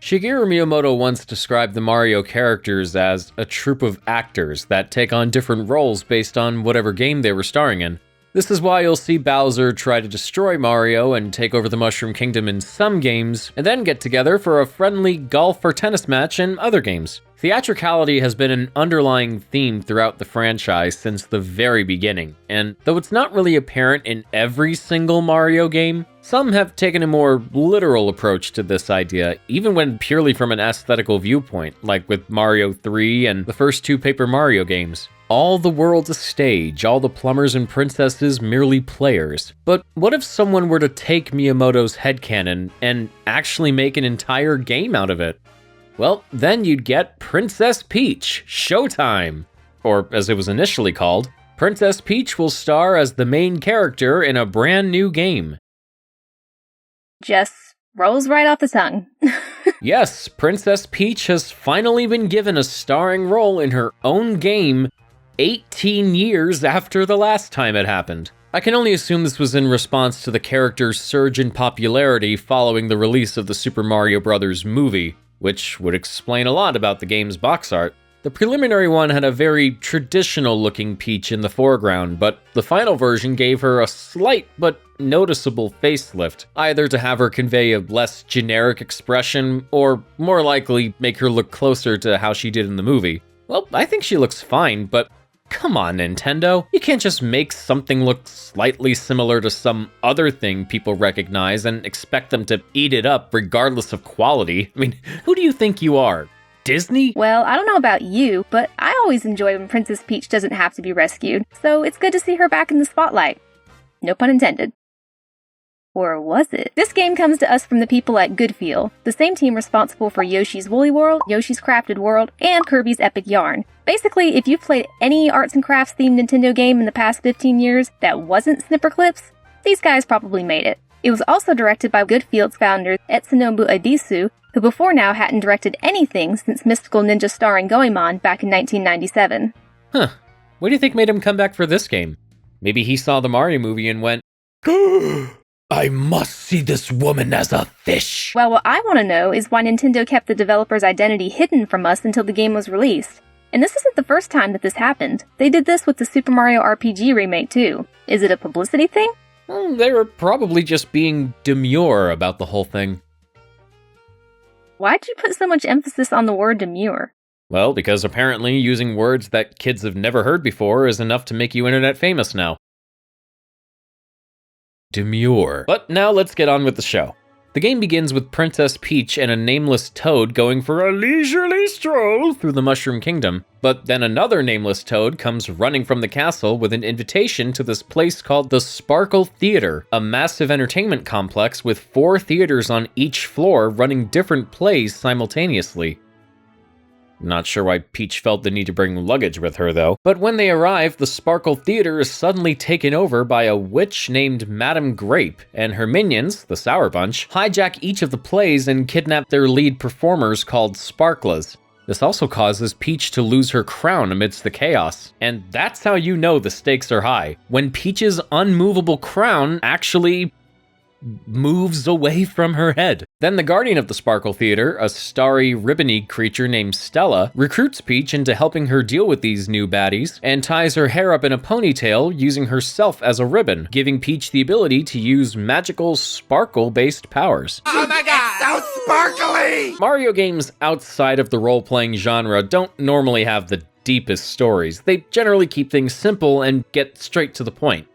Shigeru Miyamoto once described the Mario characters as a troupe of actors that take on different roles based on whatever game they were starring in. This is why you'll see Bowser try to destroy Mario and take over the Mushroom Kingdom in some games, and then get together for a friendly golf or tennis match in other games. Theatricality has been an underlying theme throughout the franchise since the very beginning, and though it's not really apparent in every single Mario game, some have taken a more literal approach to this idea, even when purely from an aesthetical viewpoint, like with Mario 3 and the first two Paper Mario games. All the world's a stage, all the plumbers and princesses merely players. But what if someone were to take Miyamoto's headcanon and actually make an entire game out of it? Well, then you'd get Princess Peach, Showtime! Or, as it was initially called, Princess Peach will star as the main character in a brand new game. Just rolls right off the tongue. Yes, Princess Peach has finally been given a starring role in her own game 18 years after the last time it happened. I can only assume this was in response to the character's surge in popularity following the release of the Super Mario Bros. Movie, which would explain a lot about the game's box art. The preliminary one had a very traditional-looking Peach in the foreground, but the final version gave her a slight but noticeable facelift, either to have her convey a less generic expression, or more likely make her look closer to how she did in the movie. Well, I think she looks fine, but come on, Nintendo. You can't just make something look slightly similar to some other thing people recognize and expect them to eat it up regardless of quality. I mean, who do you think you are? Disney? Well, I don't know about you, but I always enjoy when Princess Peach doesn't have to be rescued, so it's good to see her back in the spotlight. No pun intended. Or was it? This game comes to us from the people at Goodfeel, the same team responsible for Yoshi's Woolly World, Yoshi's Crafted World, and Kirby's Epic Yarn. Basically, if you've played any arts and crafts themed Nintendo game in the past 15 years that wasn't Snipperclips, these guys probably made it. It was also directed by Goodfield's founder Etsunobu Ebisu, who before now hadn't directed anything since Mystical Ninja starring Goemon back in 1997. Huh. What do you think made him come back for this game? Maybe he saw the Mario movie and went, I must see this woman as a fish. Well, what I want to know is why Nintendo kept the developer's identity hidden from us until the game was released. And this isn't the first time that this happened. They did this with the Super Mario RPG remake too. Is it a publicity thing? Well, they were probably just being demure about the whole thing. Why'd you put so much emphasis on the word demure? Well, because apparently using words that kids have never heard before is enough to make you internet famous now. Demure. But now let's get on with the show. The game begins with Princess Peach and a nameless toad going for a leisurely stroll through the Mushroom Kingdom, but then another nameless toad comes running from the castle with an invitation to this place called the Sparkle Theater, a massive entertainment complex with 4 theaters on each floor running different plays simultaneously. Not sure why Peach felt the need to bring luggage with her, though. But when they arrive, the Sparkle Theater is suddenly taken over by a witch named Madame Grape, and her minions, the Sour Bunch, hijack each of the plays and kidnap their lead performers called Sparklas. This also causes Peach to lose her crown amidst the chaos. And that's how you know the stakes are high, when Peach's unmovable crown actually moves away from her head. Then the guardian of the Sparkle Theater, a starry, ribbony creature named Stella, recruits Peach into helping her deal with these new baddies, and ties her hair up in a ponytail using herself as a ribbon, giving Peach the ability to use magical sparkle-based powers. Oh my god, it's so sparkly! Mario games outside of the role-playing genre don't normally have the deepest stories. They generally keep things simple and get straight to the point,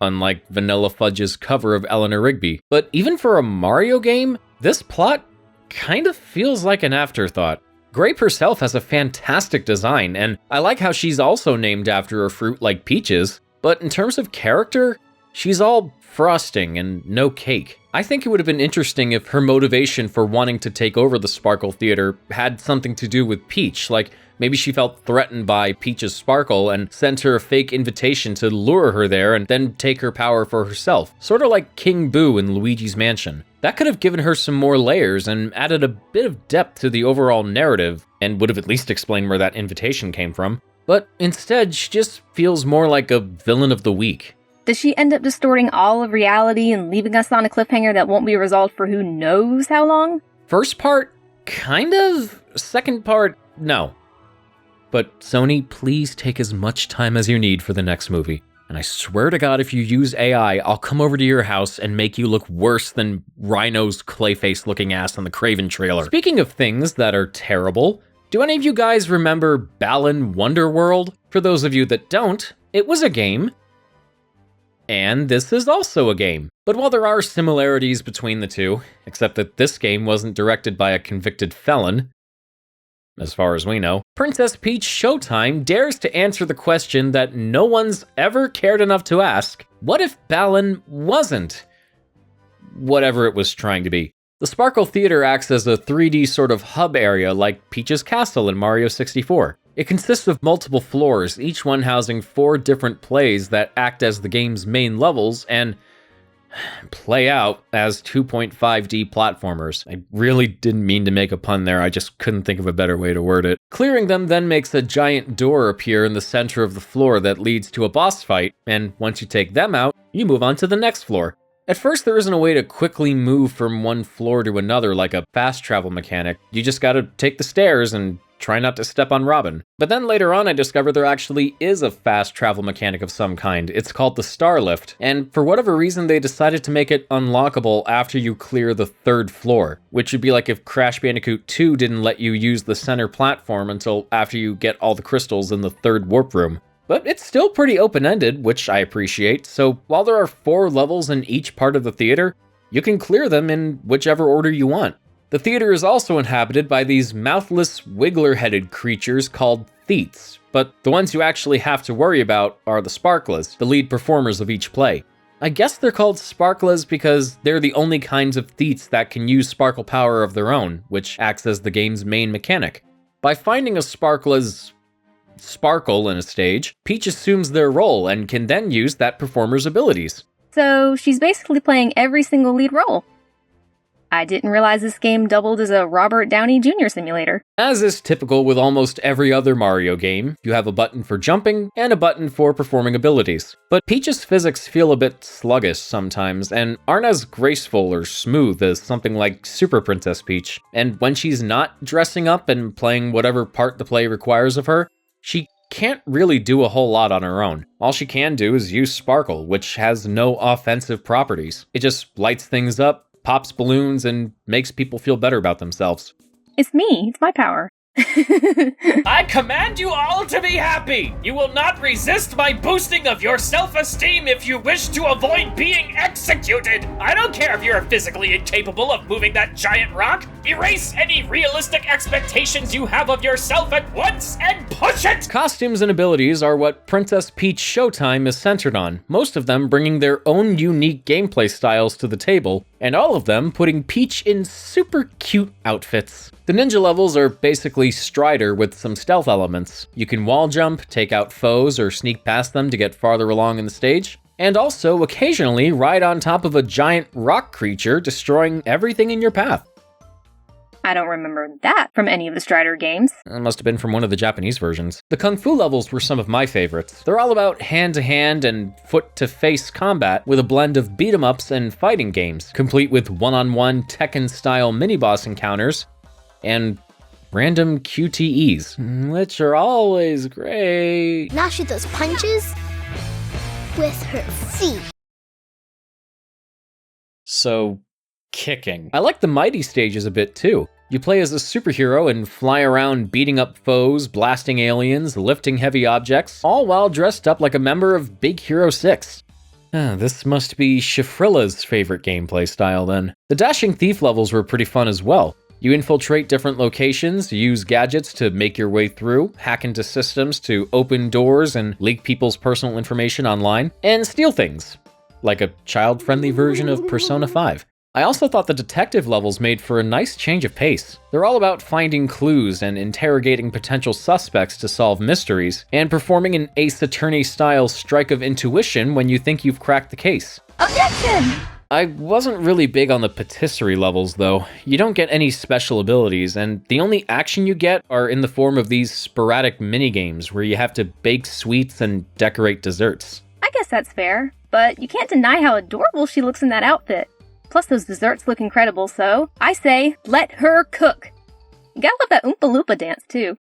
unlike Vanilla Fudge's cover of Eleanor Rigby. But even for a Mario game, this plot kind of feels like an afterthought. Grape herself has a fantastic design, and I like how she's also named after a fruit like peaches, but in terms of character, she's all frosting and no cake. I think it would have been interesting if her motivation for wanting to take over the Sparkle Theater had something to do with Peach, like maybe she felt threatened by Peach's sparkle and sent her a fake invitation to lure her there and then take her power for herself, sort of like King Boo in Luigi's Mansion. That could have given her some more layers and added a bit of depth to the overall narrative, and would have at least explained where that invitation came from. But instead, she just feels more like a villain of the week. Does she end up distorting all of reality and leaving us on a cliffhanger that won't be resolved for who knows how long? First part, kind of. Second part, no. But Sony, please take as much time as you need for the next movie. And I swear to God, if you use AI, I'll come over to your house and make you look worse than Rhino's Clayface-looking ass on the Craven trailer. Speaking of things that are terrible, do any of you guys remember Balan Wonderworld? For those of you that don't, it was a game. And this is also a game. But while there are similarities between the two, except that this game wasn't directed by a convicted felon, as far as we know, Princess Peach Showtime dares to answer the question that no one's ever cared enough to ask: what if Balan wasn't whatever it was trying to be? The Sparkle Theater acts as a 3D sort of hub area like Peach's Castle in Mario 64. It consists of multiple floors, each one housing 4 different plays that act as the game's main levels and play out as 2.5D platformers. I really didn't mean to make a pun there, I just couldn't think of a better way to word it. Clearing them then makes a giant door appear in the center of the floor that leads to a boss fight, and once you take them out, you move on to the next floor. At first, there isn't a way to quickly move from one floor to another like a fast travel mechanic. You just gotta take the stairs and try not to step on Robin. But then later on, I discovered there actually is a fast travel mechanic of some kind. It's called the Star Lift, and for whatever reason, they decided to make it unlockable after you clear the 3rd floor, which would be like if Crash Bandicoot 2 didn't let you use the center platform until after you get all the crystals in the 3rd warp room. But it's still pretty open-ended, which I appreciate, so while there are 4 levels in each part of the theater, you can clear them in whichever order you want. The theater is also inhabited by these mouthless, wiggler-headed creatures called Theets, but the ones you actually have to worry about are the Sparklas, the lead performers of each play. I guess they're called Sparklas because they're the only kinds of Theets that can use sparkle power of their own, which acts as the game's main mechanic. By finding a Sparkla's sparkle in a stage, Peach assumes their role and can then use that performer's abilities. So she's basically playing every single lead role. I didn't realize this game doubled as a Robert Downey Jr. simulator. As is typical with almost every other Mario game, you have a button for jumping and a button for performing abilities. But Peach's physics feel a bit sluggish sometimes and aren't as graceful or smooth as something like Super Princess Peach. And when she's not dressing up and playing whatever part the play requires of her, she can't really do a whole lot on her own. All she can do is use Sparkle, which has no offensive properties. It just lights things up, pops balloons, and makes people feel better about themselves. It's me. It's my power. I command you all to be happy! You will not resist my boosting of your self-esteem if you wish to avoid being executed! I don't care if you're physically incapable of moving that giant rock! Erase any realistic expectations you have of yourself at once and push it! Costumes and abilities are what Princess Peach Showtime is centered on, most of them bringing their own unique gameplay styles to the table, and all of them putting Peach in super cute outfits. The ninja levels are basically Strider with some stealth elements. You can wall jump, take out foes, or sneak past them to get farther along in the stage, and also occasionally ride on top of a giant rock creature, destroying everything in your path. I don't remember that from any of the Strider games. It must have been from one of the Japanese versions. The Kung Fu levels were some of my favorites. They're all about hand-to-hand and foot-to-face combat with a blend of beat-em-ups and fighting games, complete with one-on-one Tekken-style mini-boss encounters, and random QTEs, which are always great. Now she does punches with her feet. So, kicking. I like the Mighty stages a bit too. You play as a superhero and fly around beating up foes, blasting aliens, lifting heavy objects, all while dressed up like a member of Big Hero 6. This must be Shifrilla's favorite gameplay style then. The Dashing Thief levels were pretty fun as well. You infiltrate different locations, use gadgets to make your way through, hack into systems to open doors and leak people's personal information online, and steal things, like a child-friendly version of Persona 5. I also thought the detective levels made for a nice change of pace. They're all about finding clues and interrogating potential suspects to solve mysteries, and performing an Ace Attorney-style strike of intuition when you think you've cracked the case. Objection! I wasn't really big on the patisserie levels, though. You don't get any special abilities, and the only action you get are in the form of these sporadic minigames where you have to bake sweets and decorate desserts. I guess that's fair, but you can't deny how adorable she looks in that outfit. Plus those desserts look incredible, so I say, let her cook. You gotta love that Oompa Loompa dance, too.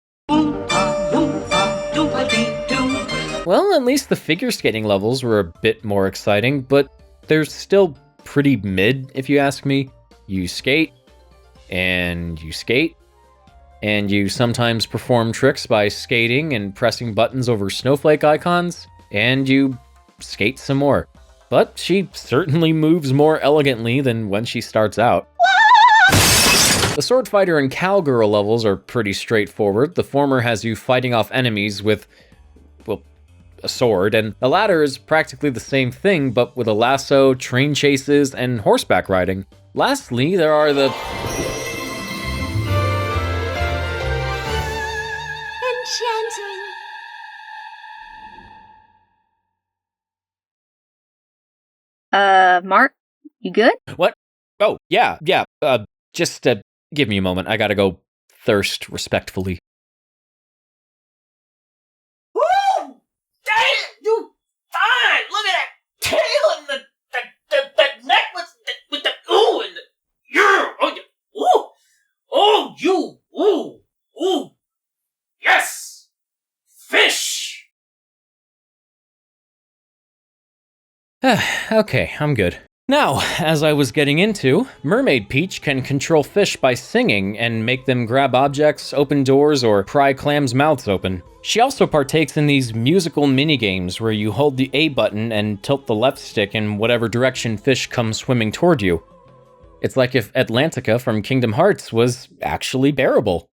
Well, at least the figure skating levels were a bit more exciting, but they're still pretty mid, if you ask me. You skate, and you skate, and you sometimes perform tricks by skating and pressing buttons over snowflake icons, and you skate some more. But she certainly moves more elegantly than when she starts out. The Sword Fighter and Cowgirl levels are pretty straightforward. The former has you fighting off enemies with, well, a sword, and the latter is practically the same thing, but with a lasso, train chases, and horseback riding. Lastly, there are the... Marc, you good? What? Oh, yeah. Just give me a moment. I gotta go thirst respectfully. Woo! Dang, you fine! Look at that tail and the necklace with the ooh and the ooh. Yes! Fish! Okay, I'm good. Now, as I was getting into, Mermaid Peach can control fish by singing and make them grab objects, open doors, or pry clams' mouths open. She also partakes in these musical minigames where you hold the A button and tilt the left stick in whatever direction fish come swimming toward you. It's like if Atlantica from Kingdom Hearts was actually bearable.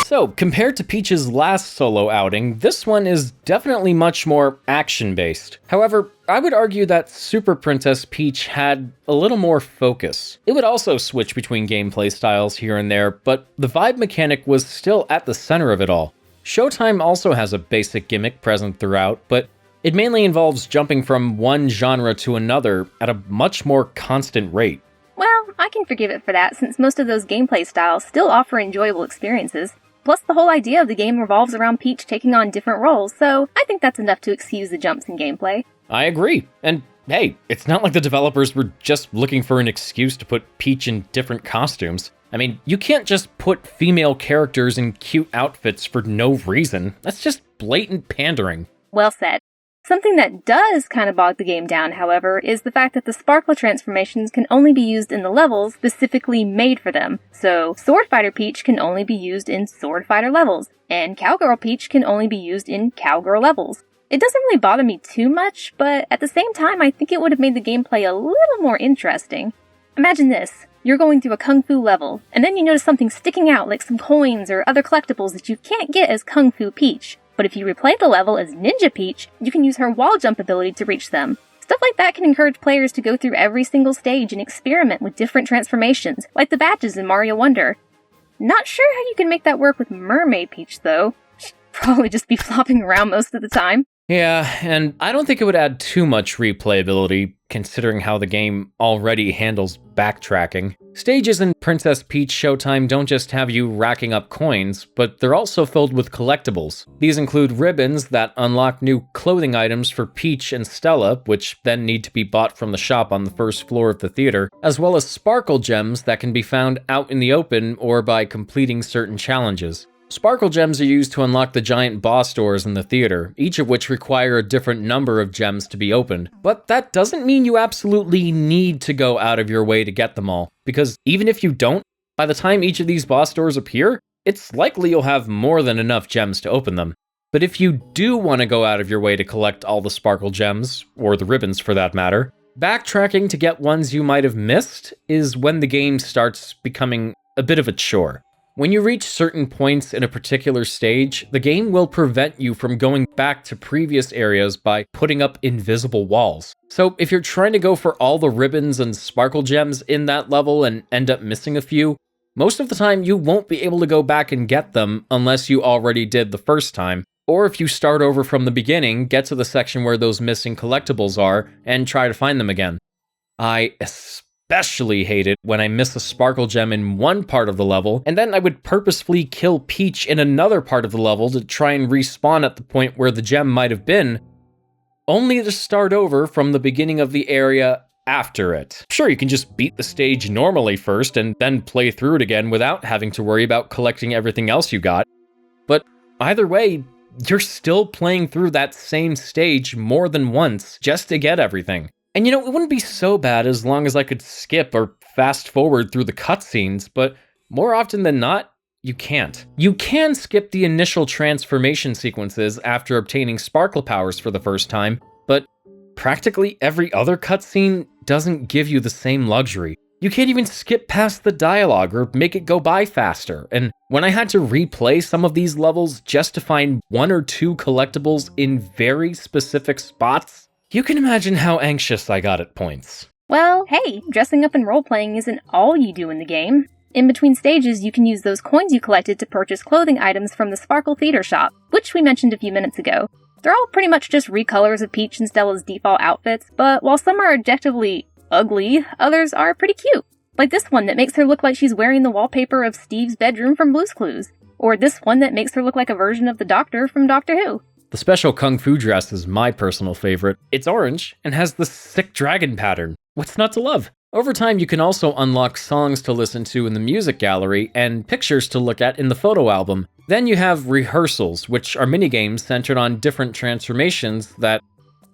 So, compared to Peach's last solo outing, this one is definitely much more action-based. However, I would argue that Super Princess Peach had a little more focus. It would also switch between gameplay styles here and there, but the vibe mechanic was still at the center of it all. Showtime also has a basic gimmick present throughout, but it mainly involves jumping from one genre to another at a much more constant rate. Well, I can forgive it for that, since most of those gameplay styles still offer enjoyable experiences. Plus, the whole idea of the game revolves around Peach taking on different roles, so I think that's enough to excuse the jumps in gameplay. I agree. And hey, it's not like the developers were just looking for an excuse to put Peach in different costumes. I mean, you can't just put female characters in cute outfits for no reason. That's just blatant pandering. Well said. Something that does kind of bog the game down, however, is the fact that the sparkle transformations can only be used in the levels specifically made for them. So, Sword Fighter Peach can only be used in Sword Fighter levels, and Cowgirl Peach can only be used in Cowgirl levels. It doesn't really bother me too much, but at the same time, I think it would have made the gameplay a little more interesting. Imagine this. You're going through a Kung Fu level, and then you notice something sticking out like some coins or other collectibles that you can't get as Kung Fu Peach. But if you replay the level as Ninja Peach, you can use her wall jump ability to reach them. Stuff like that can encourage players to go through every single stage and experiment with different transformations, like the badges in Mario Wonder. Not sure how you can make that work with Mermaid Peach, though. She'd probably just be flopping around most of the time. Yeah, and I don't think it would add too much replayability, considering how the game already handles backtracking. Stages in Princess Peach Showtime don't just have you racking up coins, but they're also filled with collectibles. These include ribbons that unlock new clothing items for Peach and Stella, which then need to be bought from the shop on the first floor of the theater, as well as sparkle gems that can be found out in the open or by completing certain challenges. Sparkle gems are used to unlock the giant boss doors in the theater, each of which require a different number of gems to be opened. But that doesn't mean you absolutely need to go out of your way to get them all, because even if you don't, by the time each of these boss doors appear, it's likely you'll have more than enough gems to open them. But if you do want to go out of your way to collect all the sparkle gems, or the ribbons for that matter, backtracking to get ones you might have missed is when the game starts becoming a bit of a chore. When you reach certain points in a particular stage, the game will prevent you from going back to previous areas by putting up invisible walls. So if you're trying to go for all the ribbons and sparkle gems in that level and end up missing a few, most of the time you won't be able to go back and get them unless you already did the first time. Or if you start over from the beginning, get to the section where those missing collectibles are, and try to find them again. I especially hate it when I miss a sparkle gem in one part of the level, and then I would purposefully kill Peach in another part of the level to try and respawn at the point where the gem might have been, only to start over from the beginning of the area after it. Sure, you can just beat the stage normally first and then play through it again without having to worry about collecting everything else you got. But either way, you're still playing through that same stage more than once just to get everything. And it wouldn't be so bad as long as I could skip or fast forward through the cutscenes, but more often than not, you can't. You can skip the initial transformation sequences after obtaining sparkle powers for the first time, but practically every other cutscene doesn't give you the same luxury. You can't even skip past the dialogue or make it go by faster, and when I had to replay some of these levels just to find 1 or 2 collectibles in very specific spots, you can imagine how anxious I got at points. Well, hey, dressing up and role-playing isn't all you do in the game. In between stages, you can use those coins you collected to purchase clothing items from the Sparkle Theater shop, which we mentioned a few minutes ago. They're all pretty much just recolors of Peach and Stella's default outfits, but while some are objectively ugly, others are pretty cute. Like this one that makes her look like she's wearing the wallpaper of Steve's bedroom from Blue's Clues. Or this one that makes her look like a version of the Doctor from Doctor Who. The special Kung Fu dress is my personal favorite. It's orange and has the sick dragon pattern. What's not to love? Over time, you can also unlock songs to listen to in the music gallery and pictures to look at in the photo album. Then you have rehearsals, which are minigames centered on different transformations that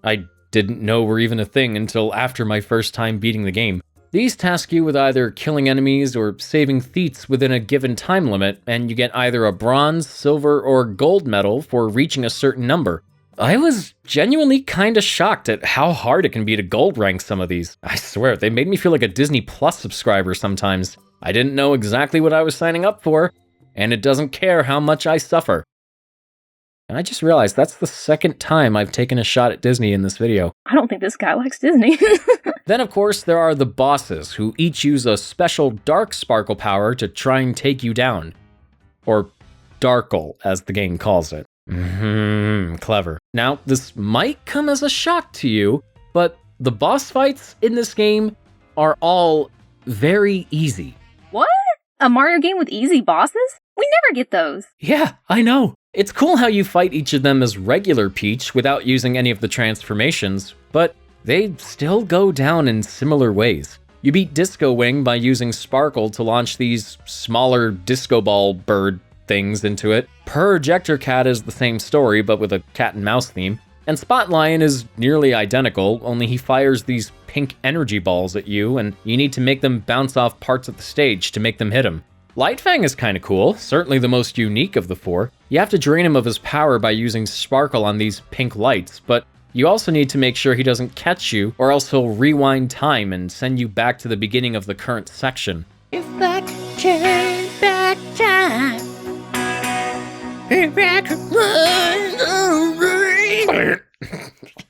I didn't know were even a thing until after my first time beating the game. These task you with either killing enemies or saving Theats within a given time limit, and you get either a bronze, silver, or gold medal for reaching a certain number. I was genuinely kinda shocked at how hard it can be to gold rank some of these. I swear, they made me feel like a Disney Plus subscriber sometimes. I didn't know exactly what I was signing up for, and it doesn't care how much I suffer. And I just realized that's the second time I've taken a shot at Disney in this video. I don't think this guy likes Disney. Then, of course, there are the bosses, who each use a special dark sparkle power to try and take you down. Or Darkle, as the game calls it. Clever. Now, this might come as a shock to you, but the boss fights in this game are all very easy. What? A Mario game with easy bosses? We never get those. Yeah, I know. It's cool how you fight each of them as regular Peach without using any of the transformations, but they still go down in similar ways. You beat Disco Wing by using Sparkle to launch these smaller disco ball bird things into it. Per Ejector Cat is the same story, but with a cat and mouse theme. And Spot Lion is nearly identical, only he fires these pink energy balls at you, and you need to make them bounce off parts of the stage to make them hit him. Lightfang is kinda cool, certainly the most unique of the 4. You have to drain him of his power by using Sparkle on these pink lights, but you also need to make sure he doesn't catch you, or else he'll rewind time and send you back to the beginning of the current section. If I could turn back time, if I could run away.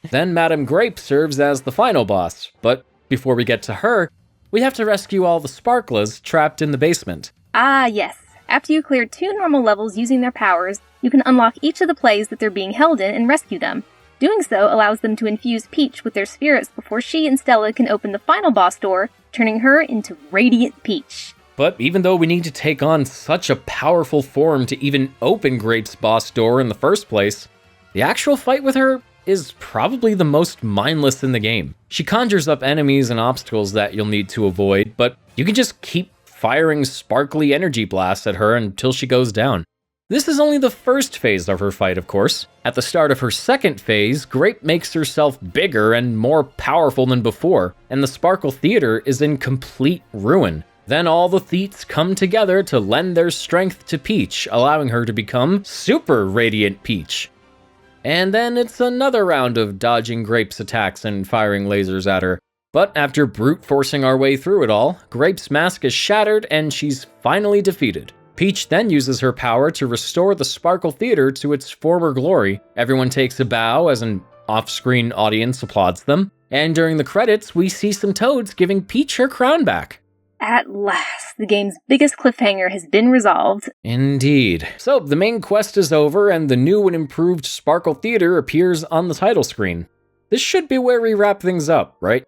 Then Madame Grape serves as the final boss, but before we get to her, we have to rescue all the Sparklas trapped in the basement. Ah, yes. After you clear 2 normal levels using their powers, you can unlock each of the plays that they're being held in and rescue them. Doing so allows them to infuse Peach with their spirits before she and Stella can open the final boss door, turning her into Radiant Peach. But even though we need to take on such a powerful form to even open Grape's boss door in the first place, the actual fight with her is probably the most mindless in the game. She conjures up enemies and obstacles that you'll need to avoid, but you can just keep firing sparkly energy blasts at her until she goes down. This is only the first phase of her fight, of course. At the start of her second phase, Grape makes herself bigger and more powerful than before, and the Sparkle Theater is in complete ruin. Then all the Theats come together to lend their strength to Peach, allowing her to become Super Radiant Peach. And then it's another round of dodging Grape's attacks and firing lasers at her. But after brute forcing our way through it all, Grape's mask is shattered and she's finally defeated. Peach then uses her power to restore the Sparkle Theater to its former glory. Everyone takes a bow as an off-screen audience applauds them. And during the credits, we see some Toads giving Peach her crown back. At last, the game's biggest cliffhanger has been resolved. Indeed. So, the main quest is over, and the new and improved Sparkle Theater appears on the title screen. This should be where we wrap things up, right?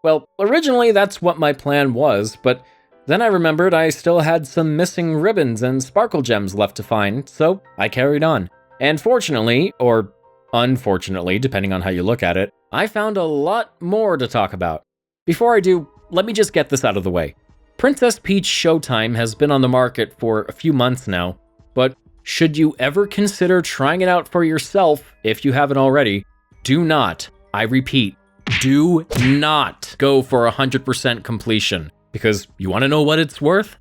Well, originally that's what my plan was, but then I remembered I still had some missing ribbons and sparkle gems left to find, so I carried on. And fortunately, or unfortunately, depending on how you look at it, I found a lot more to talk about. Before I do, let me just get this out of the way. Princess Peach Showtime has been on the market for a few months now, but should you ever consider trying it out for yourself, if you haven't already, do not, I repeat, do not go for 100% completion, because you want to know what it's worth?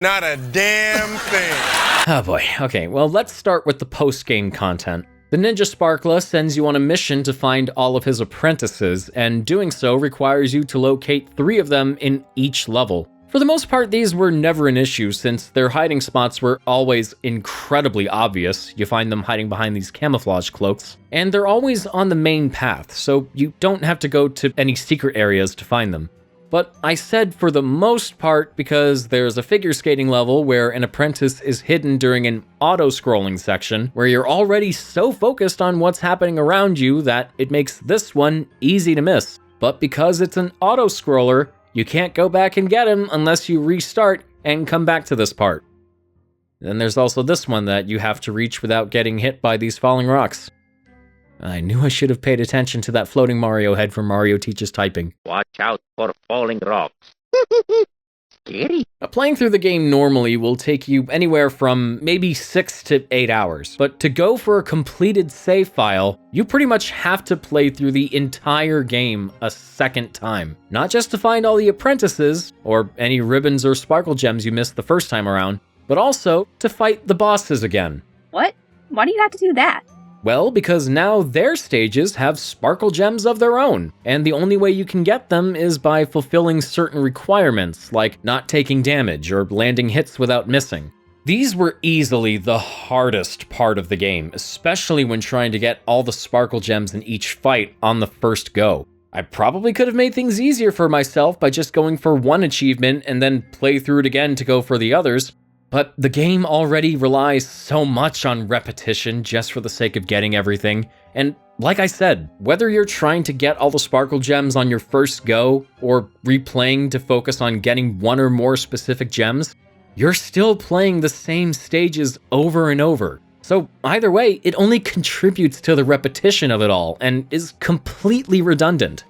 Not a damn thing. Oh boy, okay, well let's start with the post-game content. The Ninja Sparkler sends you on a mission to find all of his apprentices, and doing so requires you to locate 3 of them in each level. For the most part, these were never an issue since their hiding spots were always incredibly obvious. You find them hiding behind these camouflage cloaks, and they're always on the main path, so you don't have to go to any secret areas to find them. But I said for the most part because there's a figure skating level where an apprentice is hidden during an auto-scrolling section where you're already so focused on what's happening around you that it makes this one easy to miss. But because it's an auto-scroller, you can't go back and get him unless you restart and come back to this part. Then there's also this one that you have to reach without getting hit by these falling rocks. I knew I should have paid attention to that floating Mario head from Mario Teaches Typing. Watch out for falling rocks. Scary. Playing through the game normally will take you anywhere from maybe 6 to 8 hours, but to go for a completed save file, you pretty much have to play through the entire game a second time. Not just to find all the apprentices, or any ribbons or sparkle gems you missed the first time around, but also to fight the bosses again. What? Why do you have to do that? Well, because now their stages have sparkle gems of their own, and the only way you can get them is by fulfilling certain requirements, like not taking damage or landing hits without missing. These were easily the hardest part of the game, especially when trying to get all the sparkle gems in each fight on the first go. I probably could have made things easier for myself by just going for one achievement and then play through it again to go for the others, but the game already relies so much on repetition just for the sake of getting everything. And like I said, whether you're trying to get all the sparkle gems on your first go or replaying to focus on getting one or more specific gems, you're still playing the same stages over and over. So either way, it only contributes to the repetition of it all and is completely redundant.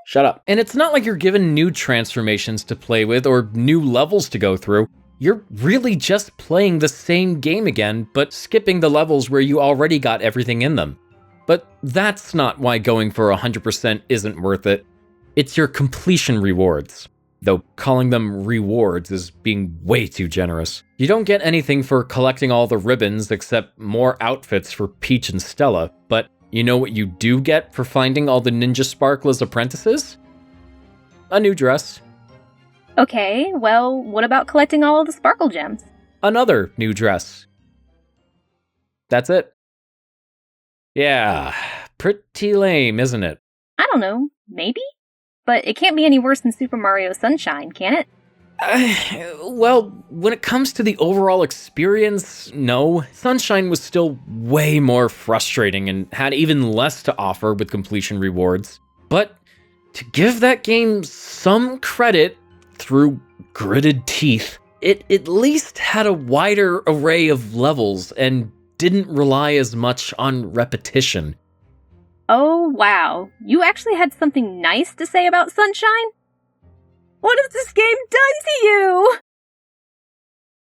Shut up. And it's not like you're given new transformations to play with or new levels to go through. You're really just playing the same game again, but skipping the levels where you already got everything in them. But that's not why going for 100% isn't worth it. It's your completion rewards. Though calling them rewards is being way too generous. You don't get anything for collecting all the ribbons except more outfits for Peach and Stella, but you know what you do get for finding all the Ninja Sparkler's apprentices? A new dress. Okay, well, what about collecting all of the sparkle gems? Another new dress. That's it. Yeah, pretty lame, isn't it? I don't know, maybe? But it can't be any worse than Super Mario Sunshine, can it? Well, when it comes to the overall experience, no. Sunshine was still way more frustrating and had even less to offer with completion rewards. But to give that game some credit, through gritted teeth, it at least had a wider array of levels and didn't rely as much on repetition. Oh, wow. You actually had something nice to say about Sunshine? What has this game done to you?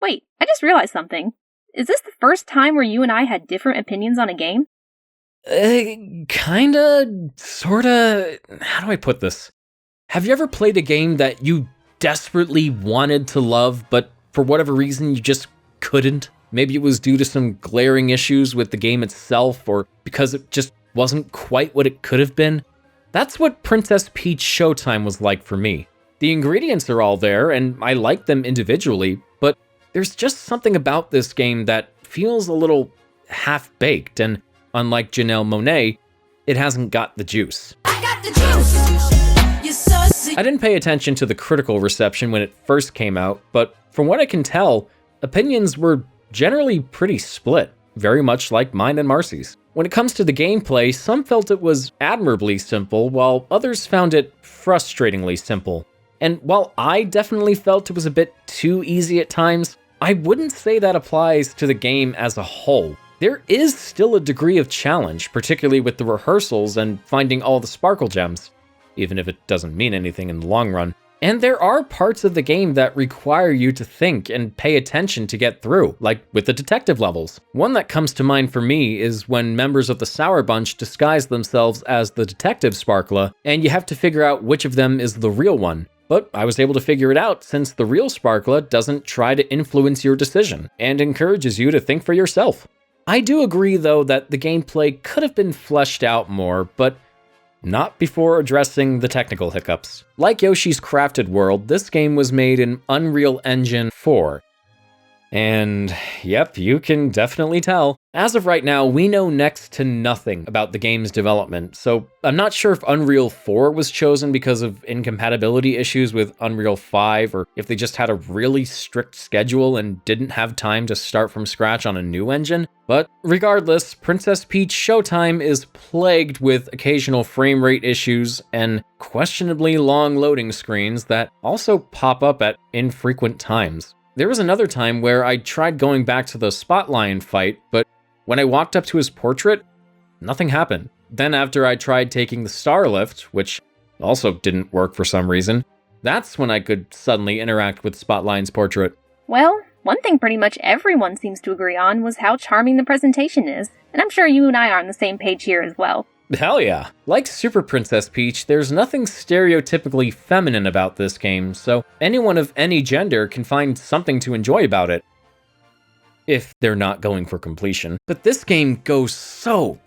Wait, I just realized something. Is this the first time where you and I had different opinions on a game? Kinda, sorta, how do I put this? Have you ever played a game that you desperately wanted to love, but for whatever reason you just couldn't? Maybe it was due to some glaring issues with the game itself, or because it just wasn't quite what it could have been. That's what Princess Peach Showtime was like for me. The ingredients are all there, and I like them individually, but there's just something about this game that feels a little half-baked, and unlike Janelle Monáe, it hasn't got the juice. I got the juice. You're so sick. I didn't pay attention to the critical reception when it first came out, but from what I can tell, opinions were generally pretty split, very much like mine and Marcy's. When it comes to the gameplay, some felt it was admirably simple, while others found it frustratingly simple. And while I definitely felt it was a bit too easy at times, I wouldn't say that applies to the game as a whole. There is still a degree of challenge, particularly with the rehearsals and finding all the sparkle gems. even if it doesn't mean anything in the long run. And there are parts of the game that require you to think and pay attention to get through, like with the detective levels. One that comes to mind for me is when members of the Sour Bunch disguise themselves as the detective Sparkla, and you have to figure out which of them is the real one. But I was able to figure it out since the real Sparkla doesn't try to influence your decision, and encourages you to think for yourself. I do agree though that the gameplay could have been fleshed out more, but not before addressing the technical hiccups. Like Yoshi's Crafted World, this game was made in Unreal Engine 4. And yep, you can definitely tell. As of right now, we know next to nothing about the game's development, so I'm not sure if Unreal 4 was chosen because of incompatibility issues with Unreal 5, or if they just had a really strict schedule and didn't have time to start from scratch on a new engine. But regardless, Princess Peach Showtime is plagued with occasional frame rate issues and questionably long loading screens that also pop up at infrequent times. There was another time where I tried going back to the Spotlion fight, but when I walked up to his portrait, nothing happened. Then after I tried taking the Star Lift, which also didn't work for some reason, that's when I could suddenly interact with Spotlion's portrait. Well, one thing pretty much everyone seems to agree on was how charming the presentation is, and I'm sure you and I are on the same page here as well. Hell yeah. Like Super Princess Peach, there's nothing stereotypically feminine about this game, so anyone of any gender can find something to enjoy about it. If they're not going for completion. But this game goes so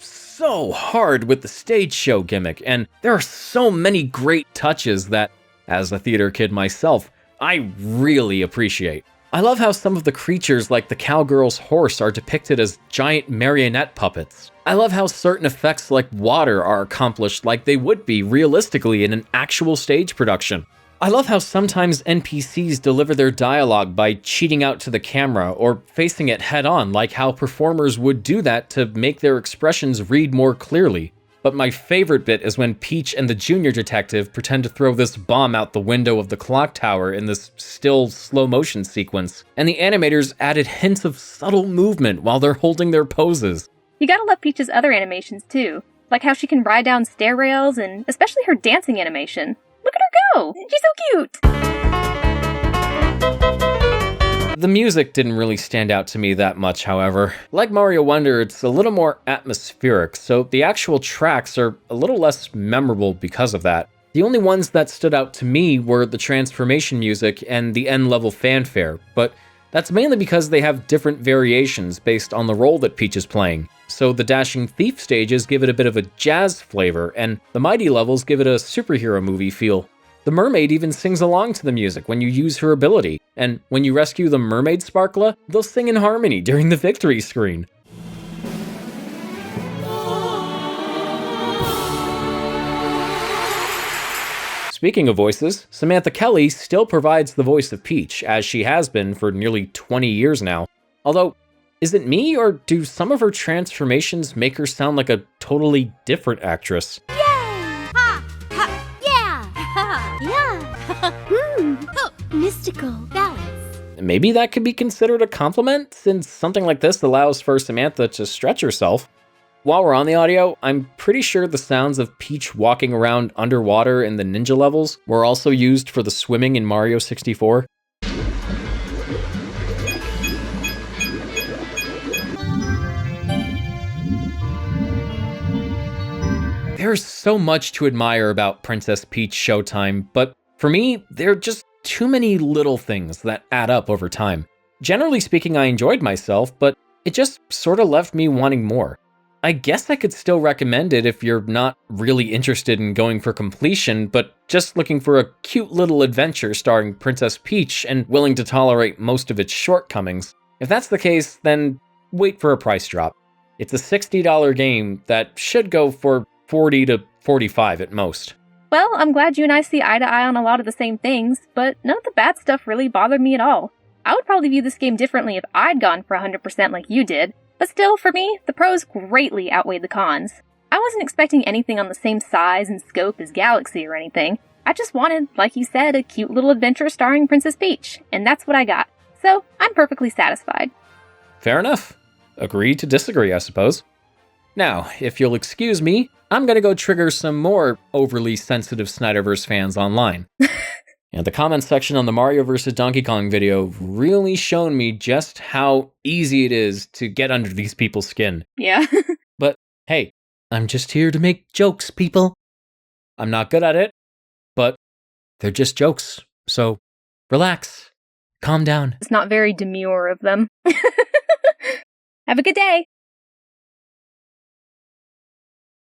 hard with the stage show gimmick, and there are so many great touches that, as a theater kid myself, I really appreciate. I love how some of the creatures like the cowgirl's horse are depicted as giant marionette puppets. I love how certain effects like water are accomplished like they would be realistically in an actual stage production. I love how sometimes NPCs deliver their dialogue by cheating out to the camera or facing it head on, like how performers would do that to make their expressions read more clearly. But my favorite bit is when Peach and the junior detective pretend to throw this bomb out the window of the clock tower in this still slow motion sequence, and the animators added hints of subtle movement while they're holding their poses. You gotta love Peach's other animations too, like how she can ride down stair rails and especially her dancing animation. Look at her go! She's so cute! The music didn't really stand out to me that much, however. Like Mario Wonder, it's a little more atmospheric, so the actual tracks are a little less memorable because of that. The only ones that stood out to me were the transformation music and the end-level fanfare, but that's mainly because they have different variations based on the role that Peach is playing. So the Dashing Thief stages give it a bit of a jazz flavor, and the Mighty levels give it a superhero movie feel. The mermaid even sings along to the music when you use her ability, and when you rescue the mermaid Sparkla, they'll sing in harmony during the victory screen. Speaking of voices, Samantha Kelly still provides the voice of Peach, as she has been for nearly 20 years now. Although, is it me, or do some of her transformations make her sound like a totally different actress? Mystical balance. Maybe that could be considered a compliment, since something like this allows for Samantha to stretch herself. While we're on the audio, I'm pretty sure the sounds of Peach walking around underwater in the ninja levels were also used for the swimming in Mario 64. There's so much to admire about Princess Peach Showtime, but for me, there are just too many little things that add up over time. Generally speaking, I enjoyed myself, but it just sort of left me wanting more. I guess I could still recommend it if you're not really interested in going for completion, but just looking for a cute little adventure starring Princess Peach and willing to tolerate most of its shortcomings. If that's the case, then wait for a price drop. It's a $60 game that should go for $40 to $45 at most. Well, I'm glad you and I see eye to eye on a lot of the same things, but none of the bad stuff really bothered me at all. I would probably view this game differently if I'd gone for 100% like you did, but still, for me, the pros greatly outweighed the cons. I wasn't expecting anything on the same size and scope as Galaxy or anything. I just wanted, like you said, a cute little adventure starring Princess Peach, and that's what I got. So, I'm perfectly satisfied. Fair enough. Agree to disagree, I suppose. Now, if you'll excuse me, I'm gonna go trigger some more overly sensitive Snyderverse fans online. And the comment section on the Mario vs. Donkey Kong video really shown me just how easy it is to get under these people's skin. Yeah. But hey, I'm just here to make jokes, people. I'm not good at it, but they're just jokes. So relax, calm down. It's not very demure of them. Have a good day.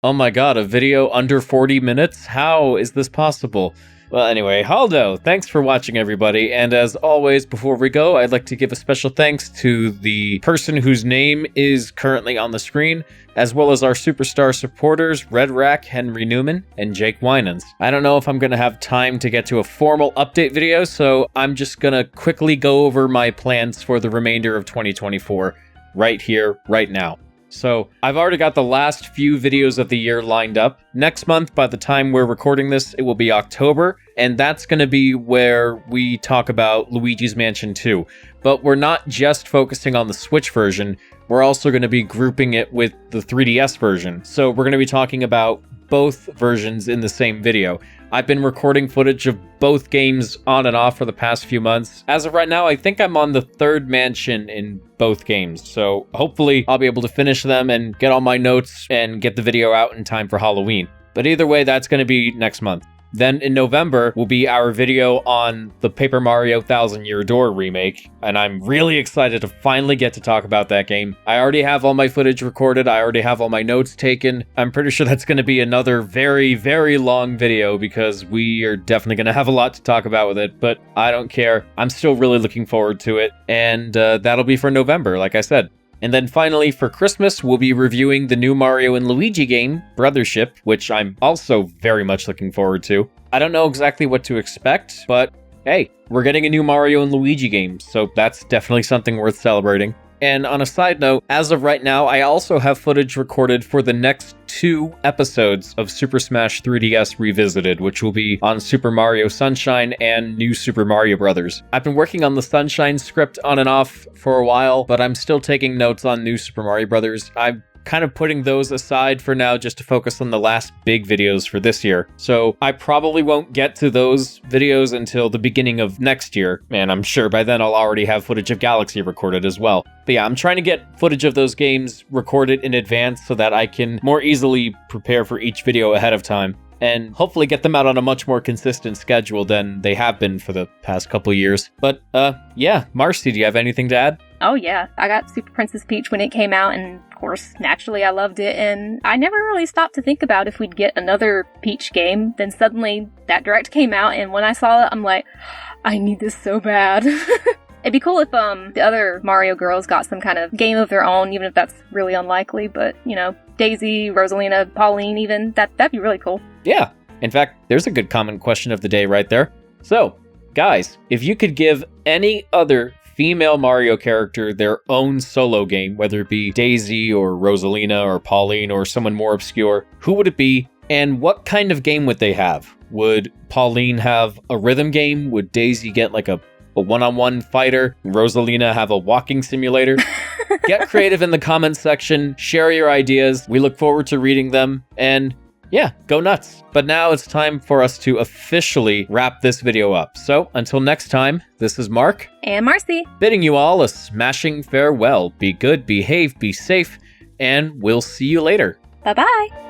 Oh my god, a video under 40 minutes? How is this possible? Well, anyway, Haldo, thanks for watching, everybody. And as always, before we go, I'd like to give a special thanks to the person whose name is currently on the screen, as well as our superstar supporters, Red Rack, Henry Newman, and Jake Winans. I don't know if I'm going to have time to get to a formal update video, so I'm just going to quickly go over my plans for the remainder of 2024 right here, right now. So, I've already got the last few videos of the year lined up. Next month, by the time we're recording this, it will be October, and that's going to be where we talk about Luigi's Mansion 2. But we're not just focusing on the Switch version, we're also going to be grouping it with the 3DS version. So, we're going to be talking about both versions in the same video. I've been recording footage of both games on and off for the past few months. As of right now, I think I'm on the third mansion in both games, so hopefully I'll be able to finish them and get all my notes and get the video out in time for Halloween. But either way, that's going to be next month. Then in November will be our video on the Paper Mario Thousand Year Door remake, and I'm really excited to finally get to talk about that game. I already have all my footage recorded, I already have all my notes taken. I'm pretty sure that's going to be another very, very long video because we are definitely going to have a lot to talk about with it, but I don't care. I'm still really looking forward to it, and that'll be for November, like I said. And then finally, for Christmas, we'll be reviewing the new Mario and Luigi game, Brothership, which I'm also very much looking forward to. I don't know exactly what to expect, but hey, we're getting a new Mario and Luigi game, so that's definitely something worth celebrating. And on a side note, as of right now, I also have footage recorded for the next 2 episodes of Super Smash 3DS Revisited, which will be on Super Mario Sunshine and New Super Mario Bros. I've been working on the Sunshine script on and off for a while, but I'm still taking notes on New Super Mario Bros. I'm kind of putting those aside for now just to focus on the last big videos for this year. So I probably won't get to those videos until the beginning of next year, and I'm sure by then I'll already have footage of Galaxy recorded as well. But yeah, I'm trying to get footage of those games recorded in advance so that I can more easily prepare for each video ahead of time, and hopefully get them out on a much more consistent schedule than they have been for the past couple years. But yeah, Marcy, do you have anything to add? Oh yeah, I got Super Princess Peach when it came out, and of course, naturally I loved it, and I never really stopped to think about if we'd get another Peach game. Then suddenly that Direct came out, and when I saw it, I'm like, I need this so bad. It'd be cool if the other Mario girls got some kind of game of their own, even if that's really unlikely, but, you know, Daisy, Rosalina, Pauline even, that'd be really cool. Yeah, in fact, there's a good comment question of the day right there. So, guys, if you could give any other female Mario character their own solo game, whether it be Daisy or Rosalina or Pauline or someone more obscure, who would it be, and what kind of game would they have? Would Pauline have a rhythm game? Would Daisy get like a one-on-one fighter? Rosalina have a walking simulator? Get creative in the comments section, share your ideas, we look forward to reading them, and yeah, go nuts. But now it's time for us to officially wrap this video up. So until next time, this is Mark and Marcy, bidding you all a smashing farewell. Be good, behave, be safe, and we'll see you later. Bye-bye.